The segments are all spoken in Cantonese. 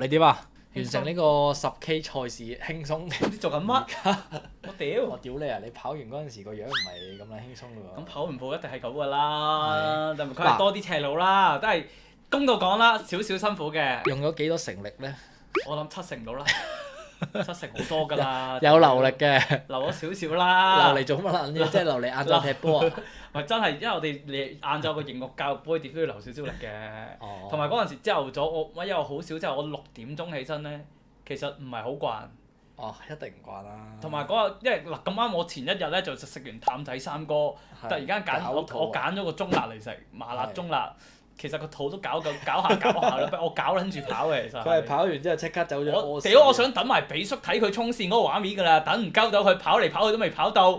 你點啊？完成呢個10K 賽事輕鬆。你做緊乜？我屌！我屌你啊！你跑完嗰陣時個樣唔係咁樣輕鬆㗎喎。咁跑完步一定係咁㗎啦，但係佢嗱係多啲斜路啦，都係公道講啦，少少辛苦嘅。用咗幾多成力咧？我諗7成到啦，7成好多㗎啦。有流力嘅。留咗少少啦。流嚟做乜撚啫？即係流嚟晏晝踢波啊！咪真係，因為我哋晏晝個營育教育杯點都要留少少力嘅。哦。同埋嗰陣時朝頭早，因為我好少，即係我6點鐘起身咧，其實唔係好慣。哦，一定唔慣啦。同埋嗰日，因為嗱咁啱，我前一日咧就食完淡仔三哥，突然間我揀咗個中辣嚟食，麻辣中辣。其實個肚都搞下啦，我搞撚住跑嘅其實。佢係跑完之後即刻走咗屙屎。屌！我想等埋比叔睇佢衝線嗰個畫面㗎啦，等唔鳩到佢跑嚟跑去都未跑到，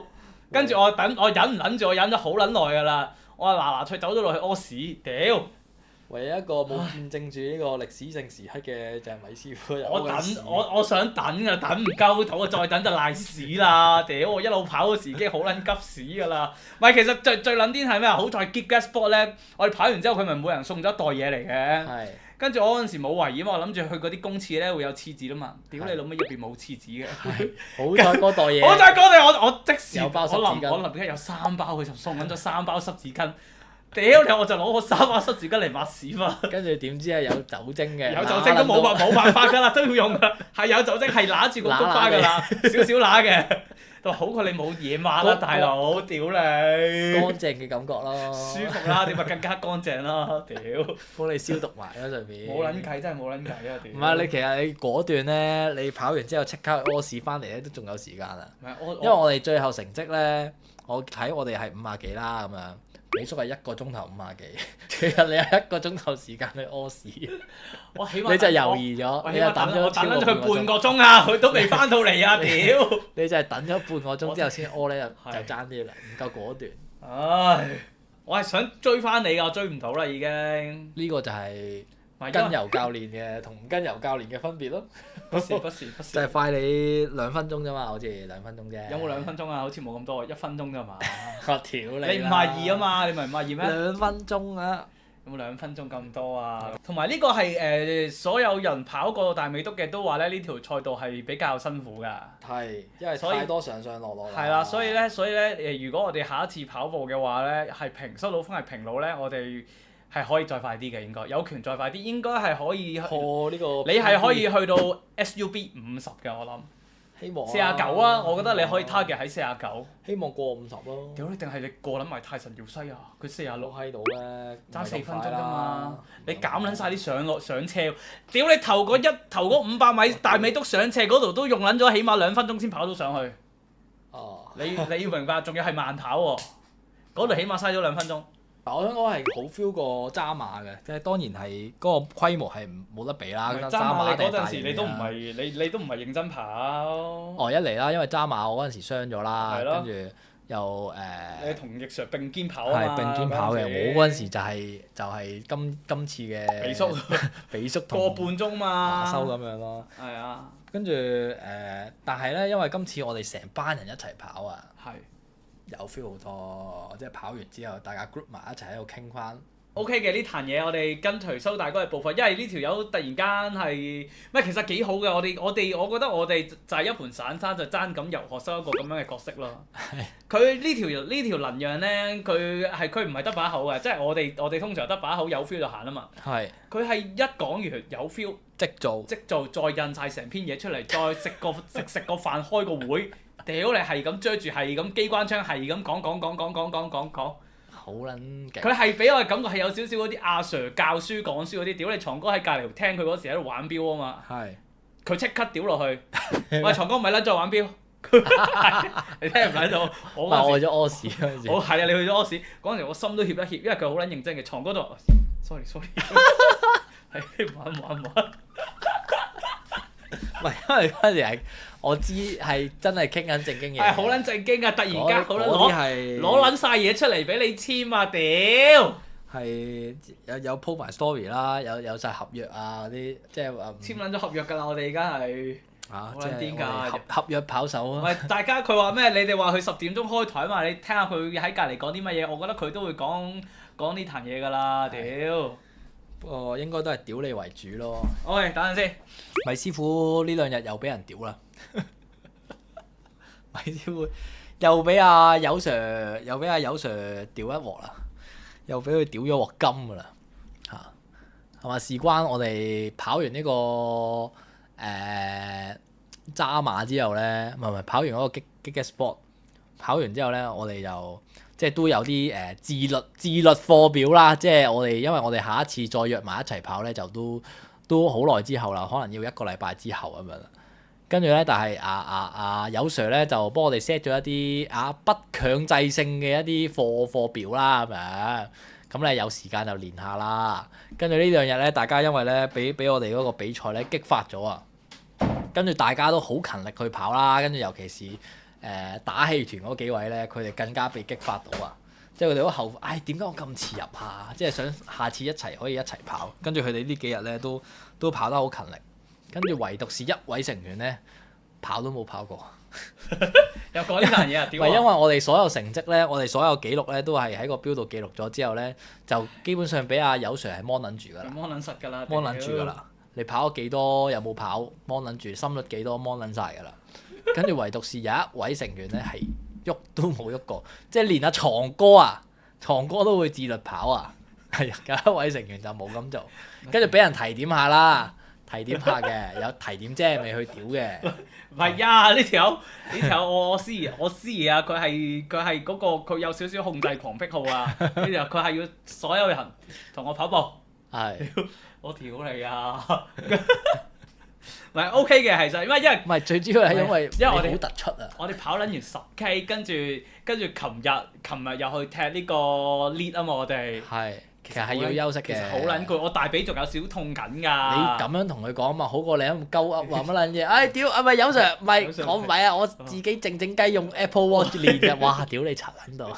跟住我忍唔撚住，我忍咗好撚耐㗎啦，我話嗱脆走咗落去屙屎，屌！唯一一個冇見證住呢個歷史性時刻嘅就係米師傅。我想等㗎，等唔鳩到啊！再等就賴屎啦！屌！我一路跑嗰時已經好撚急屎㗎啦。唔係，其實最撚癲係咩啊？好在 Geek Gas Sport 咧，我哋跑完之後佢咪每人送咗一袋嘢嚟嘅。係。跟住我嗰陣時冇懷疑嘛，我諗住去嗰啲公廁咧會有廁紙啦嘛。屌你老母入邊冇廁紙嘅。好在嗰袋嘢。好在嗰袋我即時有包濕紙巾。我臨緊有3包，佢就送緊咗3包濕紙巾。屌你！我就攞個3包濕紙巾嚟抹屎嘛。跟住點知係有酒精嘅。有酒精都冇辦法㗎啦，都要用㗎。係有酒精，係揦住個菊花㗎啦，少少揦嘅。都好過你冇嘢抹啦，大佬！屌你！乾淨嘅感覺咯。舒服啦，點咪更加乾淨啦？屌！幫你消毒埋啦上邊。冇撚計，真係冇撚計啊！屌！唔係你其實你嗰段咧，你跑完之後即刻屙屎翻嚟咧，都仲有時間啊。因為我哋最後成績咧，我睇我哋係50幾啦咁樣。比叔係1個鐘頭50幾，其實你有1個鐘頭時間去屙屎，我起碼你就猶豫咗，你就等咗超過佢半個鐘啊，佢都未翻到嚟啊！屌！你就係等咗半個鐘之後先屙咧，就爭啲啦，唔夠果斷。唉，我係想追翻你㗎，我追唔到啦已經。呢個就係跟遊教練嘅同唔跟遊教練嘅分別咯。不是。就係快你2分鐘啫嘛，好似2分鐘啫。有冇2分鐘啊？好似冇咁多，1分鐘啫嘛。我屌你！你52啊嘛？你咪52咩？2分鐘啊！有冇2分鐘咁多啊？同埋呢個係所有人跑過大美督嘅都話咧，呢條賽道係比較辛苦㗎。係，因為太多上上落落。係啦，所以咧如果我哋下一次跑步嘅話咧，係收到風係平路咧，我哋係可以再快啲嘅，應該有權再快啲，應該係可以破呢個。你係可以去到 SUB 50嘅，我諗。希望。49啊！我覺得你可以 target 喺49。希望過50咯。屌你！定係你過撚埋泰神耀西啊？佢46喺度咧。爭4分鐘啫嘛！你減撚晒啲上斜，屌你頭嗰500米大美督上斜嗰度都用撚咗起碼2分鐘先跑到上去。哦。你要明白，仲要係慢跑喎，嗰度起碼嘥咗2分鐘。嗱，我想講係好 feel 過渣馬嘅，即係當然係嗰個規模係冇得比啦。渣馬你嗰陣時你都唔係認真跑。哦，一嚟啦，因為渣馬我嗰陣時傷咗啦，跟住又你同易 Sir 並肩跑啊嘛。係並肩跑嘅，我嗰陣時就係今次嘅。比叔同。個半鐘嘛。馬修咁樣咯。係啊。跟住但係咧，因為今次我哋成班人一齊跑啊。係。有 feel 好多，即係跑完之後，大家 group 埋一齊喺度傾翻。OK 嘅呢壇嘢，我哋跟隨蘇大哥嘅步伐，因為呢條友突然間係其實幾好嘅。我覺得我哋就係一盤散沙，就爭咁遊學修一個咁樣嘅角色咯。佢呢條能讓咧，佢唔係得把口嘅，即係我哋通常得把口有 feel 就行啊嘛。係。佢係一講完有 feel 即做，再印晒成篇嘢出嚟，再食個飯開個會。屌你係咁追住，係咁機關槍，係咁講。好撚勁！佢係俾我嘅感覺係有少少嗰啲阿 Sir 教書講書嗰啲，屌你床哥喺隔離聽佢嗰時喺度玩錶啊嘛。係。佢即刻屌落去，喂床哥唔係撚再玩錶，你聽唔聽到？我去咗屙屎嗰陣時。係啊，你去咗屙屎嗰陣時，我心都怯一怯，因為佢好撚認真嘅。床哥度 sorry，係玩。唔係，因為嗰陣時係我知係真係傾緊正經嘢。係好撚正經啊！突然間好撚攞撚晒嘢出嚟俾你簽啊！屌！係有 po 埋 story 啦，有晒合約啊嗰啲，即係話。簽撚咗合約㗎啦！我哋而家係。好撚癲㗎！合約跑手啊！喂，大家佢話咩？你哋話佢10點鐘開台嘛？你聽下佢喺隔離講啲乜嘢，我覺得佢都會講呢壇嘢㗎啦！屌！不過應該都係屌你為主咯。OK，等陣先。米師傅呢兩日又俾人屌啦。米師傅又俾阿友 Sir 屌一鑊啦，又俾佢屌咗鑊金噶啦嚇，係嘛？事關我哋跑完呢個渣馬之後咧，唔係跑完嗰個激 sport， 跑完之後咧，我哋就即係都有啲自律課表啦，即係因為我哋下一次再約埋一齊跑咧，就都好耐之後啦，可能要一個禮拜之後咁樣。跟住咧，但係友 Sir 咧就幫我哋 set 咗一啲不強制性嘅一啲課表啦咁樣，咁咧有時間就練下啦。跟住呢兩日咧，大家因為咧俾我哋嗰個比賽咧激發咗啊，跟住大家都好勤力去跑啦，跟住尤其是打氣團嗰幾位咧，佢哋更加被激發到啊！即係佢哋好後悔，唉點解我咁遲入下？即係想下次一齊可以一齊跑。跟住佢哋呢幾日咧都跑得好勤力。跟住唯獨是一位成員咧，跑都冇跑過。又講呢樣嘢啊？點啊？唔係因為我哋所有成績咧，我哋所有記錄咧，都係喺個標度記錄咗之後咧，就基本上俾阿友 Sir 係 mon 撚住㗎啦。mon 撚實㗎啦。mon 撚住㗎啦！你跑咗幾多？有冇跑？mon 撚住，心率幾多？mon 撚晒㗎啦。跟住唯獨是有一位成員咧係喐都冇喐過，即係連阿床哥啊，床哥都會自律跑啊。係有一位成員就冇咁做，跟住俾人提點下啦。提點下嘅，有提點啫，未去屌嘅。唔係啊！呢條我師爺啊，佢係嗰個佢有少少控制狂癖好啊！呢條佢係要所有人同我跑步。係。我屌你啊！唔係 OK 嘅，其實因為唔係最主要係因為我哋好突出啊！我哋跑撚完10K，跟住琴日又去踢呢個 lead 啊嘛，我哋。係。其實係要休息嘅。其實好撚攰，我大髀仲有少痛緊㗎。你咁樣同佢講嘛，好過你咁鳩噏話乜撚嘢？唉屌！係咪友 Sir？唔係，我唔係啊，我自己靜靜雞用 Apple Watch 練嘅。哇！屌你柒撚到。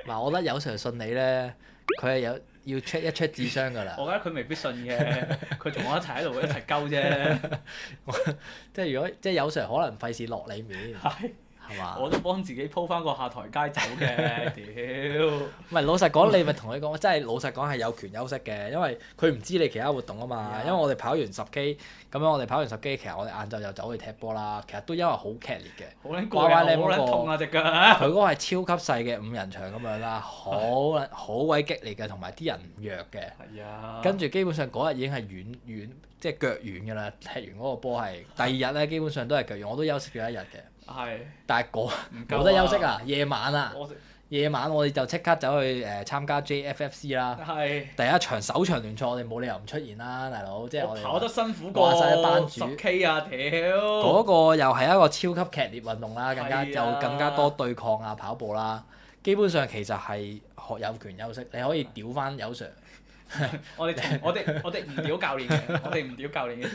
嗱，我覺得友 Sir 信你咧，佢係要 check 一 check 智商㗎啦。我覺得佢未必信嘅，佢同我一齊喺度一齊鳩啫。即係如果友 Sir 可能費事落你面。係嘛？我都幫自己鋪翻個下台階走嘅，屌！唔係老實講，你咪同佢講，真係老實講係有權休息嘅，因為佢唔知你其他活動啊嘛。因為我哋跑完10K，咁樣我哋跑完10K，其實我哋晏晝又走去踢波啦。其實都因為好劇烈嘅。好撚攰啊！好撚痛啊隻腳！佢嗰個係超級細嘅5人場咁樣啦，好鬼激烈嘅，同埋啲人唔弱嘅。係啊。跟住基本上嗰日已經係軟，即係腳軟㗎啦。踢完嗰個波係第二日咧，基本上都係腳軟，我都休息咗一日嘅。係，但係冇得休息啊！夜晚我哋就即刻走去參加 JFFC 啦。係。第一場首場聯賽，我哋冇理由唔出現啦，大佬。即係我哋跑得辛苦過10K 啊！屌。嗰個又係一個超級劇烈運動啦，更加多對抗啊跑步啦。基本上其實係有權休息，你可以屌翻友 Sir。我哋唔屌教練嘅，我哋唔屌教練嘅。